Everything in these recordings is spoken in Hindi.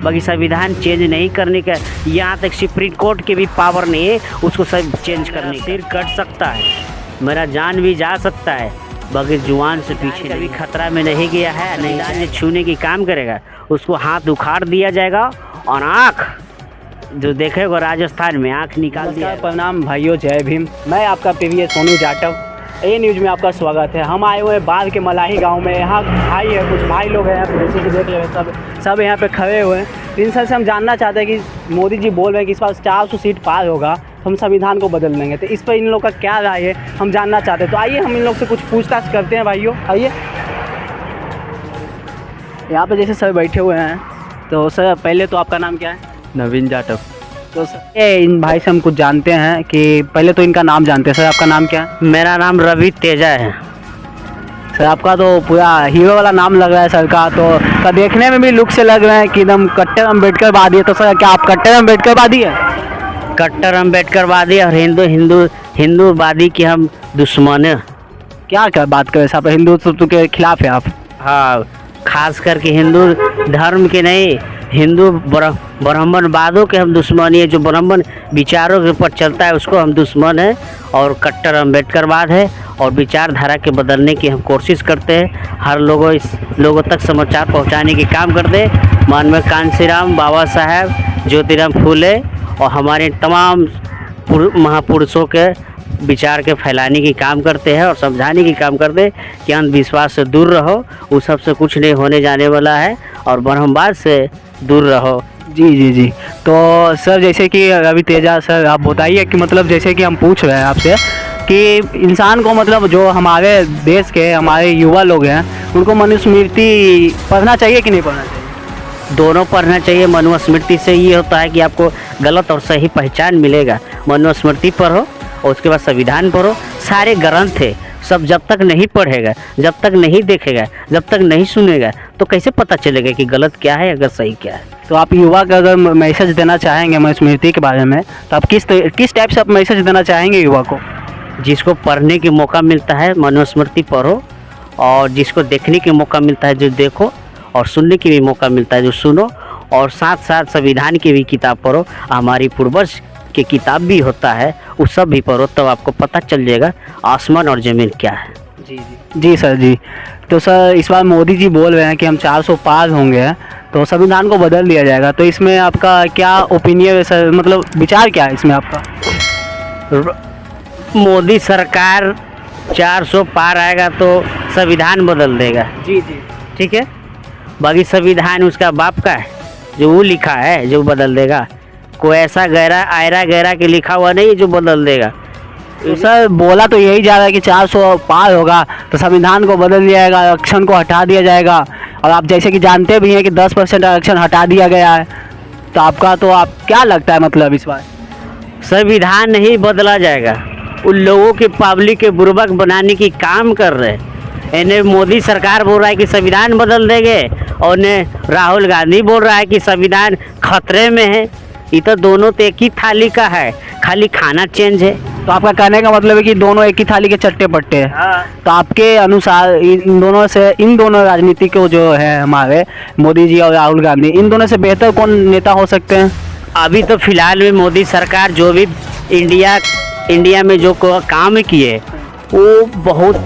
बाकी संविधान चेंज नहीं करने का यहाँ तक सुप्रीम कोर्ट की भी पावर नहीं है उसको सब चेंज करने का। सिर कट सकता है, मेरा जान भी जा सकता है, बाकी जुबान से पीछे कभी खतरा में नहीं गया है। नहीं छूने की काम करेगा उसको हाथ उखाड़ दिया जाएगा और आँख जो देखेगा राजस्थान में आँख निकाल दिया। प्रणाम भाइयों, जय भीम। मैं आपका पीवीएस सोनू जाटव, ए न्यूज़ में आपका स्वागत है। हम आए हुए हैं बाढ़ के मलाही गांव में। यहाँ भाई है, कुछ भाई लोग हैं यहाँ पे, जैसे कि देख रहे हैं सब यहाँ पे खड़े हुए हैं। इनसे हम जानना चाहते हैं कि मोदी जी बोल रहे हैं कि इस बार 400 सीट पार होगा तो हम संविधान को बदल देंगे, तो इस पर इन लोग का क्या राय है हम जानना चाहते हैं। तो आइए हम इन लोग से कुछ पूछताछ करते हैं। भाइयों आइए, यहाँ पे जैसे सर बैठे हुए हैं, तो सर पहले तो आपका नाम क्या है? नवीन जाटव। तो सर इन भाई से हम कुछ जानते हैं कि पहले तो इनका नाम जानते हैं। सर आपका नाम क्या है? मेरा नाम रवि तेजा है। सर आपका तो पूरा हीरो वाला नाम लग रहा है सर का, तो देखने में भी लुक से लग रहे हैं कि एकदम कट्टर अम्बेडकरवादी है। तो सर क्या आप कट्टर अम्बेडकरवादी है? कट्टर अम्बेडकरवादी और हिंदूवादी की हम दुश्मन है। क्या बात करें साहब, हिंदुत्व के खिलाफ है आप? हाँ, खास करके हिंदू धर्म के नहीं, हिंदू ब्राह्मणवादों के हम दुश्मन है। जो ब्राह्मण विचारों के ऊपर चलता है उसको हम दुश्मन है, और कट्टर अम्बेडकरवाद है और विचारधारा के बदलने की हम कोशिश करते हैं। हर लोगों तक समाचार पहुंचाने की काम करते हैं। माननीय कांशीराम, बाबा साहेब, ज्योतिराम फूले और हमारे तमाम महापुरुषों के विचार के फैलाने की काम करते हैं और समझाने की काम करते हैं कि अंधविश्वास से दूर रहो, उस सब से कुछ नहीं होने जाने वाला है, और ब्रह्मवाद से दूर रहो। जी। तो सर जैसे कि रवि तेजा सर आप बताइए कि मतलब जैसे कि हम पूछ रहे हैं आपसे कि इंसान को मतलब जो हमारे देश के हमारे युवा लोग हैं उनको मनुस्मृति पढ़ना चाहिए कि नहीं पढ़ना चाहिए? दोनों पढ़ना चाहिए। मनुस्मृति से ये होता है कि आपको गलत और सही पहचान मिलेगा। मनुस्मृति पढ़ो और उसके बाद संविधान पढ़ो। सारे ग्रंथ है सब जब तक नहीं पढ़ेगा, जब तक नहीं देखेगा, जब तक नहीं सुनेगा तो कैसे पता चलेगा कि गलत क्या है अगर सही क्या है। तो आप युवा का अगर मैसेज देना चाहेंगे मनुस्मृति के बारे में तो आप किस टाइप से आप मैसेज देना चाहेंगे युवा को? जिसको पढ़ने के मौका मिलता है मनुस्मृति पढ़ो, और जिसको देखने के मौका मिलता है जो देखो, और सुनने के भी मौका मिलता है जो सुनो, और साथ साथ संविधान की भी किताब पढ़ो। हमारी पूर्वज की किताब भी होता है, वो सब भी पढ़ो, तब आपको पता चल जाएगा आसमान और ज़मीन क्या है। जी सर जी। तो सर इस बार मोदी जी बोल रहे हैं कि हम 400 पार होंगे तो संविधान को बदल दिया जाएगा, तो इसमें आपका क्या ओपिनियन है सर, मतलब विचार क्या है इसमें आपका? मोदी सरकार 400 पार आएगा तो संविधान बदल देगा। जी ठीक है, बाकी संविधान उसका बाप का है, जो वो लिखा है जो बदल देगा। कोई ऐसा आयरा गहरा के लिखा हुआ नहीं जो बदल देगा। तो सर बोला तो यही जा रहा है कि 400 पार होगा तो संविधान को बदल दिया जाएगा, आरक्षण को हटा दिया जाएगा, और आप जैसे कि जानते भी हैं कि 10% आरक्षण हटा दिया गया है। तो आप क्या लगता है मतलब इस बार? संविधान नहीं बदला जाएगा, उन लोगों के पब्लिक के बुर्बक बनाने की काम कर रहे हैं। इन्हें मोदी सरकार बोल रहा है कि संविधान बदल देंगे, और ने राहुल गांधी बोल रहा है कि संविधान खतरे में है। ये तो दोनों तो एक ही थाली का है, खाली खाना चेंज है। तो आपका कहने का मतलब है कि दोनों एक ही थाली के चट्टे पट्टे हैं। हाँ। तो आपके अनुसार इन दोनों राजनीति को जो है हमारे मोदी जी और राहुल गांधी, इन दोनों से बेहतर कौन नेता हो सकते हैं? अभी तो फिलहाल में मोदी सरकार जो भी इंडिया में जो काम किए वो बहुत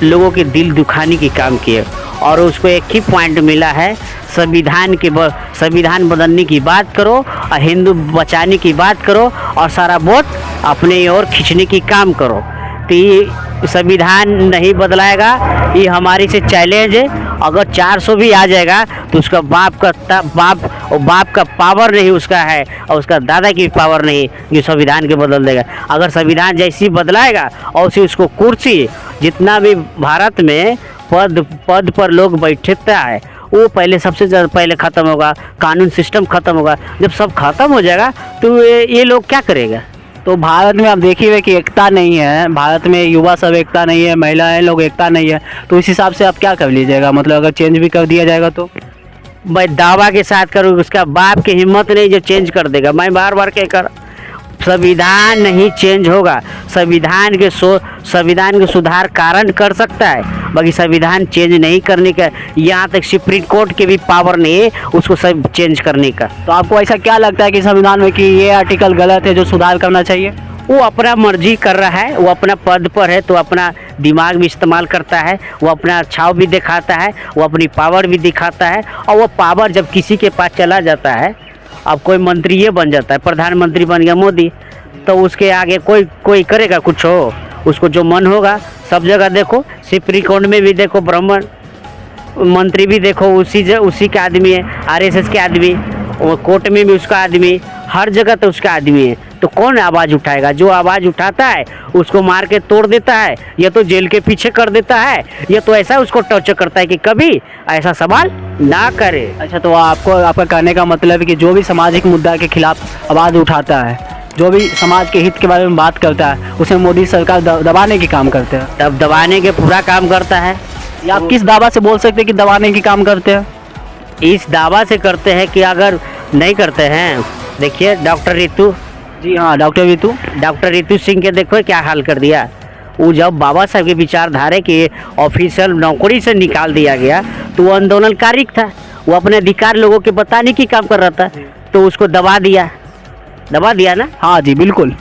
लोगों के दिल दुखाने की काम किए, और उसको एक ही पॉइंट मिला है, संविधान बदलने की बात करो और हिंदू बचाने की बात करो और सारा वोट अपने ओर खींचने की काम करो। तो ये संविधान नहीं बदलाएगा, ये हमारी से चैलेंज है। अगर 400 भी आ जाएगा तो उसका बाप का पावर नहीं उसका है, और उसका दादा की पावर नहीं जो संविधान के बदल देगा। अगर संविधान जैसी बदलाएगा और उसी उसको कुर्सी जितना भी भारत में पद पर लोग बैठता है वो पहले सबसे ज़्यादा पहले ख़त्म होगा, कानून सिस्टम ख़त्म होगा। जब सब खत्म हो जाएगा तो ये लोग क्या करेगा? तो भारत में आप देखिए कि एकता नहीं है, भारत में युवा सब एकता नहीं है, महिलाएं लोग एकता नहीं है, तो इस हिसाब से आप क्या कर लीजिएगा? मतलब अगर चेंज भी कर दिया जाएगा तो? मैं दावा के साथ करूँ, उसका बाप की हिम्मत नहीं जो चेंज कर देगा। मैं बार बार कह कर संविधान नहीं चेंज होगा। संविधान के सुधार कारण कर सकता है, बाकी संविधान चेंज नहीं करने का यहाँ तक सुप्रीम कोर्ट के भी पावर नहीं है उसको सब चेंज करने का। तो आपको ऐसा क्या लगता है कि संविधान में कि ये आर्टिकल गलत है जो सुधार करना चाहिए? वो अपना मर्जी कर रहा है, वो अपना पद पर है तो अपना दिमाग भी इस्तेमाल करता है, वो अपना छाव भी दिखाता है, वो अपनी पावर भी दिखाता है। और वो पावर जब किसी के पास चला जाता है, अब कोई मंत्री ये बन जाता है, प्रधानमंत्री बन गया मोदी, तो उसके आगे कोई करेगा कुछ हो, उसको जो मन होगा। सब जगह देखो, सुप्रीम कोर्ट में भी देखो ब्राह्मण मंत्री भी देखो उसी का आदमी है, आरएसएस के आदमी, और कोर्ट में भी उसका आदमी, हर जगह तो उसका आदमी है। तो कौन आवाज़ उठाएगा? जो आवाज़ उठाता है उसको मार के तोड़ देता है, या तो जेल के पीछे कर देता है, या तो ऐसा उसको टॉर्चर करता है कि कभी ऐसा सवाल ना करे। अच्छा, तो आपका कहने का मतलब है कि जो भी सामाजिक मुद्दा के खिलाफ आवाज़ उठाता है, जो भी समाज के हित के बारे में बात करता है, उसे मोदी सरकार दबाने की काम करते हैं। तब दबाने के पूरा काम करता है। या आप किस दावा से बोल सकते हैं कि दबाने की काम करते हैं? इस दावा से करते हैं कि अगर नहीं करते हैं, देखिए डॉक्टर रितु, जी हाँ, डॉक्टर रितु सिंह के देखो क्या हाल कर दिया। वो जब बाबा साहब की विचारधारा के ऑफिशियल नौकरी से निकाल दिया गया तो वो आंदोलनकारी था, वो अपने अधिकार लोगों के बताने की काम कर रहा था, तो उसको दबा दिया ना। हाँ जी, बिल्कुल।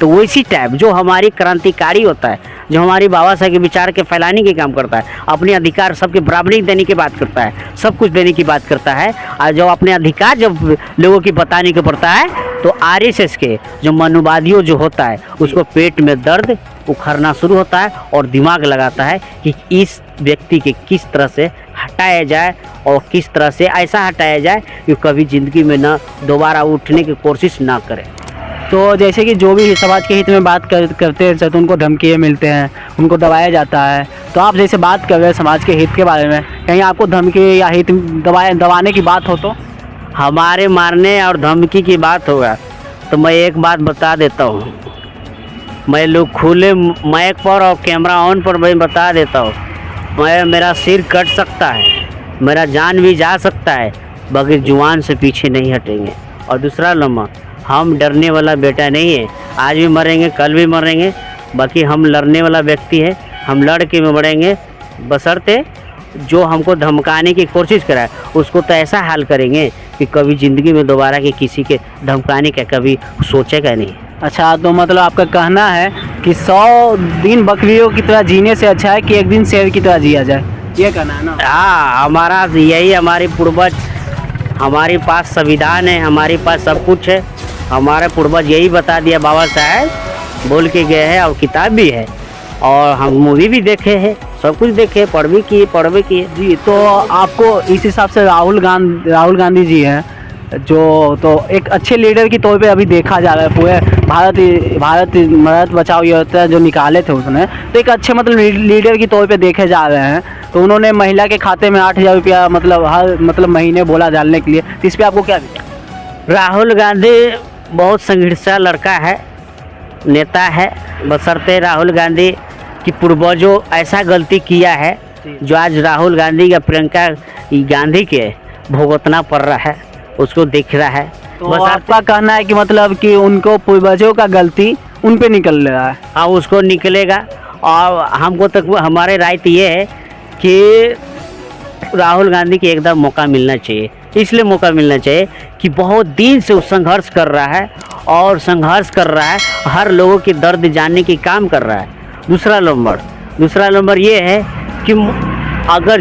तो वैसी टाइप जो हमारी क्रांतिकारी होता है, जो हमारी बाबा साहब के विचार के फैलाने के काम करता है, अपने अधिकार सबके बराबरी देने की बात करता है, सब कुछ देने की बात करता है, और जो अपने अधिकार जब लोगों की बताने को पड़ता है तो आरएसएस के जो मनुवादियों जो होता है उसको पेट में दर्द उखड़ना शुरू होता है और दिमाग लगाता है कि इस व्यक्ति के किस तरह से हटाया जाए और किस तरह से ऐसा हटाया जाए कि कभी ज़िंदगी में ना दोबारा उठने की कोशिश ना करे। तो जैसे कि जो भी समाज के हित में बात करते हैं तो उनको धमकियाँ मिलते हैं, उनको दबाया जाता है। तो आप जैसे बात कर रहे हैं समाज के हित के बारे में, कहीं आपको धमकी या हित दबाने की बात हो तो? हमारे मारने और धमकी की बात होगा तो मैं एक बात बता देता हूँ, मैं लोग खुले माइक पर और कैमरा ऑन पर मैं बता देता हूँ, मेरा सिर कट सकता है, मेरा जान भी जा सकता है, बाकी जुबान से पीछे नहीं हटेंगे। और दूसरा लम्हा, हम डरने वाला बेटा नहीं है, आज भी मरेंगे कल भी मरेंगे, बाकी हम लड़ने वाला व्यक्ति है, हम लड़ के में बढ़ेंगे। बशर्ते जो हमको धमकाने की कोशिश कराए उसको तो ऐसा हाल करेंगे कि कभी ज़िंदगी में दोबारा के किसी के धमकाने का कभी सोचेगा नहीं। अच्छा, तो मतलब आपका कहना है कि 100 दिन बकरियों की तरह जीने से अच्छा है कि एक दिन शेर की तरह जिया जाए, ये कहना है ना? हाँ, हमारा यही, हमारे पूर्वज, हमारे पास संविधान है, हमारे पास सब कुछ है, हमारे पूर्वज यही बता दिया, बाबा साहब बोल के गए हैं, और किताब भी है, और हम मूवी भी देखे हैं, सब कुछ देखे, पढ़ भी किए। जी, तो आपको इस हिसाब से राहुल गांधी जी हैं जो, तो एक अच्छे लीडर के तौर पे अभी देखा जा रहा है, पूरे भारत बचाओ योजना जो निकाले थे उसने, तो एक अच्छे मतलब लीडर के तौर पे देखे जा रहे हैं। तो उन्होंने महिला के खाते में 8,000 रुपया मतलब महीने बोला डालने के लिए, तो इस पर आपको क्या विचार? राहुल गांधी बहुत संघर्षा लड़का है, नेता है, बशर्ते राहुल गांधी की पूर्वजों ऐसा गलती किया है जो आज राहुल गांधी का प्रियंका गांधी के भुगतना पड़ रहा है, उसको दिख रहा है। तो आपका कहना है कि मतलब कि उनको पूर्वजों का गलती उन पे निकल रहा है? हाँ, उसको निकलेगा। और हमको तक हमारे राय तो ये है कि राहुल गांधी की एकदम मौका मिलना चाहिए, इसलिए मौका मिलना चाहिए कि बहुत दिन से वो संघर्ष कर रहा है, और संघर्ष कर रहा है, हर लोगों की दर्द जानने की काम कर रहा है। दूसरा नंबर ये है कि अगर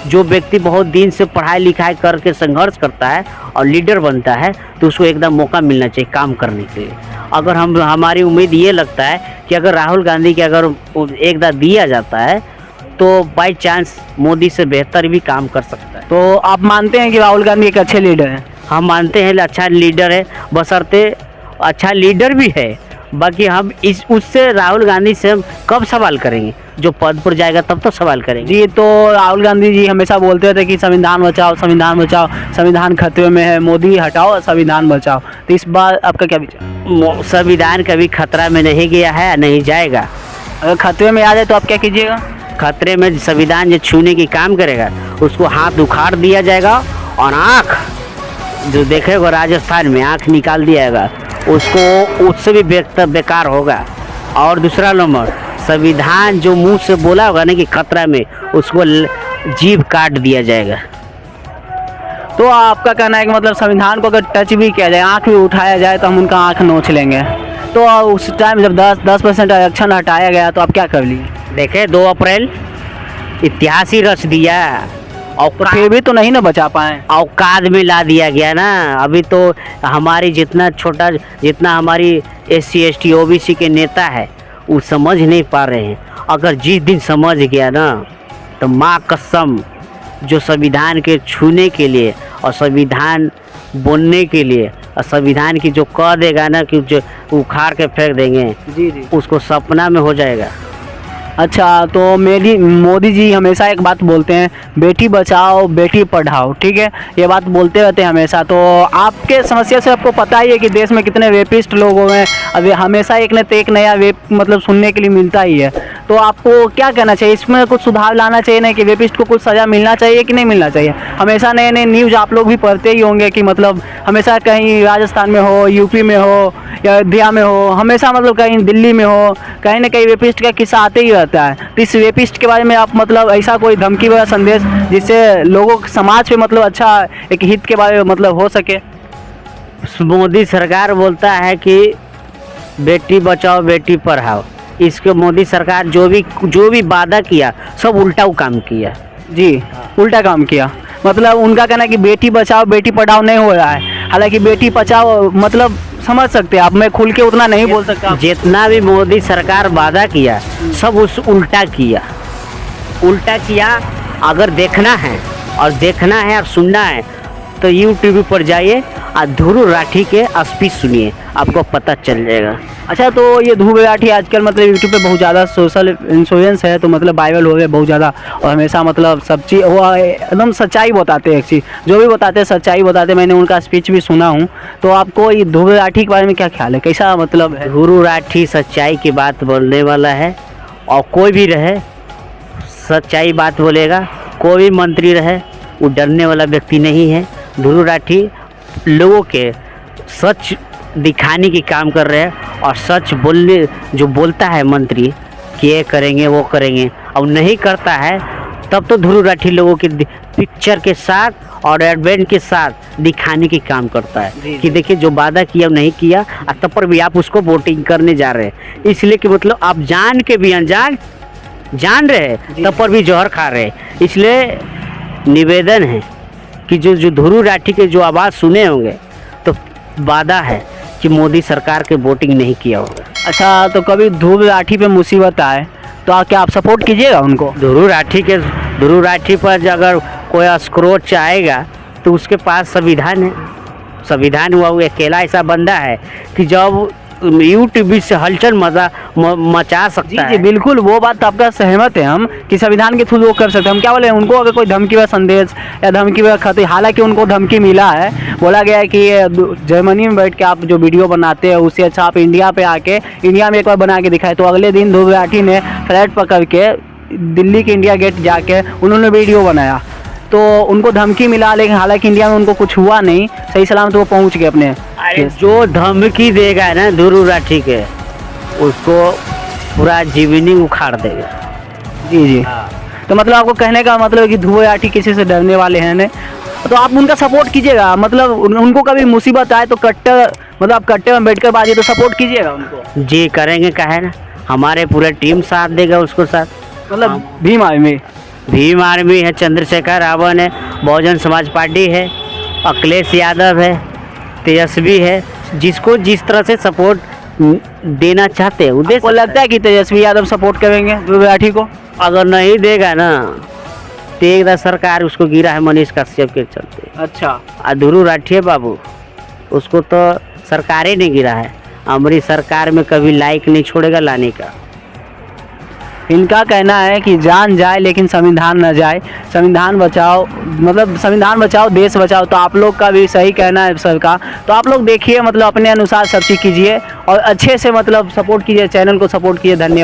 जो व्यक्ति बहुत दिन से पढ़ाई लिखाई करके संघर्ष करता है और लीडर बनता है तो उसको एकदम मौका मिलना चाहिए काम करने के लिए। अगर हमारी उम्मीद ये लगता है कि अगर राहुल गांधी के अगर एकदम दिया जाता है तो बाई चांस मोदी से बेहतर भी काम कर सकता है। तो आप मानते हैं कि राहुल गांधी एक अच्छे लीडर हैं? हम मानते हैं अच्छा लीडर है, बशर्ते अच्छा लीडर भी है, बाकी हम उससे राहुल गांधी से हम कब सवाल करेंगे? जो पद पर जाएगा तब तो सवाल करेंगे। जी, तो राहुल गांधी जी हमेशा बोलते थे कि संविधान बचाओ, संविधान खतरे में है, मोदी हटाओ, संविधान बचाओ। तो इस बार आपका क्या विचार? संविधान कभी खतरा में नहीं गया है, नहीं जाएगा। अगर खतरे में आ जाए तो आप क्या कीजिएगा? खतरे में संविधान जो छूने की काम करेगा उसको हाथ उखाड़ दिया जाएगा और आँख जो देखेगा राजस्थान में आंख निकाल दियागा, उसको उससे भी बेकार होगा। और दूसरा नंबर, संविधान जो मुंह से बोला होगा ना कि खतरा में, उसको जीभ काट दिया जाएगा। तो आपका कहना है कि मतलब संविधान को अगर टच भी किया जाए, आंख भी उठाया जाए, तो हम उनका आंख नोच लेंगे। तो उस टाइम जब 10% आरक्षण हटाया गया तो आप क्या कर लिए? देखे 2 अप्रैल इतिहास ही रच दिया, और फिर भी तो नहीं ना बचा पाए। औकात में ला दिया गया ना। अभी तो हमारी जितना हमारी SC ST OBC के नेता है वो समझ नहीं पा रहे हैं। अगर जिस दिन समझ गया ना, तो माँ कसम, जो संविधान के छूने के लिए और संविधान बोलने के लिए और संविधान की जो कह देगा ना कि जो उखाड़ के फेंक देंगे, जी जी, उसको सपना में हो जाएगा। अच्छा, तो मोदी जी हमेशा एक बात बोलते हैं, बेटी बचाओ बेटी पढ़ाओ, ठीक है, ये बात बोलते रहते हैं हमेशा। तो आपके समस्या से आपको पता ही है कि देश में कितने रेपिस्ट लोग हो गए। अभी हमेशा एक न एक नया रेप मतलब सुनने के लिए मिलता ही है। तो आपको क्या कहना चाहिए, इसमें कुछ सुधार लाना चाहिए ना, कि रेपिस्ट को कुछ सज़ा मिलना चाहिए कि नहीं मिलना चाहिए? हमेशा नए नए न्यूज़ आप लोग भी पढ़ते ही होंगे कि मतलब हमेशा कहीं राजस्थान में हो, यूपी में हो या अयोध्या में हो, हमेशा मतलब कहीं दिल्ली में हो, कहीं ना कहीं रेपिस्ट का किस्सा आते ही रहता है। तो इस रेपिस्ट के बारे में आप मतलब ऐसा कोई धमकी वगैरह संदेश, जिससे लोगों समाज पे मतलब अच्छा एक हित के बारे में मतलब हो सके? मोदी सरकार बोलता है कि बेटी बचाओ बेटी पढ़ाओ, इसके मोदी सरकार जो भी वादा किया सब उल्टा काम किया जी, उल्टा काम किया। मतलब उनका कहना है कि बेटी बचाओ बेटी पढ़ाओ नहीं हो रहा है। हालांकि बेटी बचाओ मतलब समझ सकते हैं आप, मैं खुल के उतना नहीं बोल सकता। जितना भी मोदी सरकार वादा किया सब उस उल्टा किया। अगर देखना है और सुनना है तो YouTube पर जाइए और ध्रुव राठी के स्पीच सुनिए, आपको पता चल जाएगा। अच्छा, तो ये ध्रुव राठी आजकल मतलब यूट्यूब पे बहुत ज़्यादा सोशल इन्फ्लुएंस है, तो मतलब वायरल हो गए बहुत ज़्यादा, और हमेशा मतलब सब चीज़ वो एकदम सच्चाई बताते हैं। एक चीज़ जो भी बताते हैं सच्चाई बताते, मैंने उनका स्पीच भी सुना हूँ। तो आपको ये ध्रुव राठी के बारे में क्या ख्याल है, कैसा मतलब है? ध्रुव राठी सच्चाई की बात बोलने वाला है, और कोई भी रहे सच्चाई बात बोलेगा। कोई भी मंत्री रहे, वो डरने वाला व्यक्ति नहीं है। ध्रुव राठी लोगों के सच दिखाने की काम कर रहे हैं, और सच जो बोलता है मंत्री कि ये करेंगे वो करेंगे, और नहीं करता है, तब तो ध्रुव राठी लोगों के पिक्चर के साथ और एडवेंट के साथ दिखाने की काम करता है कि देखिए जो वादा किया नहीं किया, तब पर भी आप उसको वोटिंग करने जा रहे हैं। इसलिए कि मतलब आप जान के भी अनजान जान रहे हैं, तब पर भी जहर खा रहे हैं। इसलिए निवेदन है कि जो ध्रुव राठी के जो आवाज़ सुने होंगे, तो वादा है कि मोदी सरकार के वोटिंग नहीं किया होगा। अच्छा, तो कभी ध्रुव राठी पे मुसीबत आए तो क्या आप सपोर्ट कीजिएगा उनको? ध्रुव राठी पर अगर कोई स्क्रोच आएगा तो उसके पास संविधान है। संविधान हुआ, वो अकेला ऐसा बंदा है कि जब यूट्यूब से हलचल मचा सकता है। जी, बिल्कुल, वो बात तो आपका सहमत है हम कि संविधान के थ्रू वो कर सकते हैं। हम क्या बोले, उनको अगर कोई धमकी व संदेश या धमकी व खत, हालांकि उनको धमकी मिला है, बोला गया है कि जर्मनी में बैठ के आप जो वीडियो बनाते हैं उससे अच्छा आप इंडिया पे आके इंडिया में एक बार बना के दिखाए। तो अगले दिन ध्रुव राठी ने फ्लाइट पकड़ के दिल्ली के इंडिया गेट जाके उन्होंने वीडियो बनाया। तो उनको धमकी मिला, लेकिन हालांकि इंडिया में उनको कुछ हुआ नहीं, सही सलामत वो पहुंच गए अपने। जो धमकी देगा ना ध्रुव राठी के, उसको पूरा जीवनी उखाड़ देगा। जी जी, तो मतलब आपको कहने का मतलब कि ध्रुव राठी किसी से डरने वाले हैं नहीं, तो आप उनका सपोर्ट कीजिएगा। मतलब उनको कभी मुसीबत आए तो कट्टर मतलब आप कट्टे में बैठकर बाजिए तो सपोर्ट कीजिएगा उनको? जी करेंगे, काहे ना, हमारे पूरे टीम साथ देगा उसको साथ। मतलब भीम आर्मी है, चंद्रशेखर रावण है, बहुजन समाज पार्टी है, अखिलेश यादव है, तेजस्वी है, जिसको जिस तरह से सपोर्ट देना चाहते हैं उद्देश्य। लगता है कि तेजस्वी यादव सपोर्ट करेंगे ध्रुव राठी को? अगर नहीं देगा ना तो एक सरकार उसको गिरा है मनीष कश्यप के चलते। अच्छा, ध्रुव राठी बाबू, उसको तो सरकार ही नहीं गिरा है, हमारी सरकार में कभी लाइक नहीं छोड़ेगा लाने का। इनका कहना है कि जान जाए लेकिन संविधान न जाए, संविधान बचाओ मतलब संविधान बचाओ देश बचाओ। तो आप लोग का भी सही कहना है सर का। तो आप लोग देखिए, मतलब अपने अनुसार सब चीज़ कीजिए और अच्छे से मतलब सपोर्ट कीजिए, चैनल को सपोर्ट कीजिए। धन्यवाद।